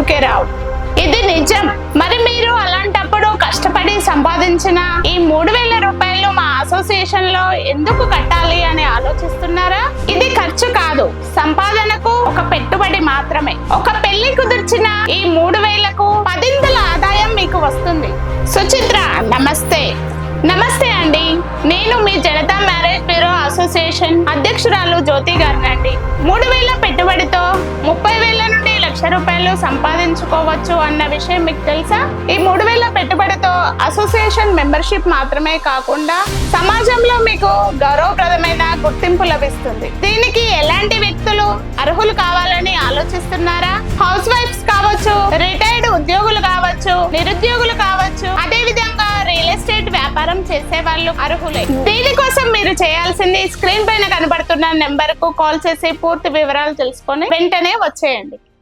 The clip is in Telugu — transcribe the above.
ఊరికే రావు, ఇది నిజం. మరి మీరు అలాంటప్పుడు కష్టపడి సంపాదించిన ఈ 3,000 రూపాయలు మా అసోసియేషన్ లో ఎందుకు కట్టాలి అని ఆలోచిస్తున్నారా? ఇది ఖర్చు కాదు, సంపాదనకు ఒక పెట్టుబడి మాత్రమే. ఒక పెళ్లి కుదిర్చిన ఈ 3,000కు 10ంతల ఆదాయం మీకు వస్తుంది. సుచిత్ర, నమస్తే. నమస్తే అండి, నేను మీ జనతా మ్యారేజ్ బ్యూరో అసోసియేషన్ అధ్యక్షురాలు జ్యోతి గారినండి. 3,000 పెట్టుబడితో 30,000 నుండి ₹1,00,000 సంపాదించుకోవచ్చు అన్న విషయం మీకు తెలుసా? ఈ 3,000 పెట్టుబడితో అసోసియేషన్ మెంబర్షిప్ మాత్రమే కాకుండా సమాజంలో మీకు గౌరవప్రదమైన గుర్తింపు లభిస్తుంది. దీనికి ఎలాంటి వ్యక్తులు అర్హులు కావాలని ఆలోచిస్తున్నారా? హౌస్ వైఫ్స్ కావచ్చు, రిటైర్డ్ ఉద్యోగులు కావచ్చు, నిరుద్యోగులు కావచ్చు, అదే విధంగా రియల్ ఎస్టేట్ వ్యాపారం చేసే వాళ్ళు అర్హులే. దీనికోసం మీరు చేయాల్సింది స్క్రీన్ పైన కనబడుతున్న నెంబర్ కు కాల్ చేసి పూర్తి వివరాలు తెలుసుకొని వెంటనే వచ్చేయండి.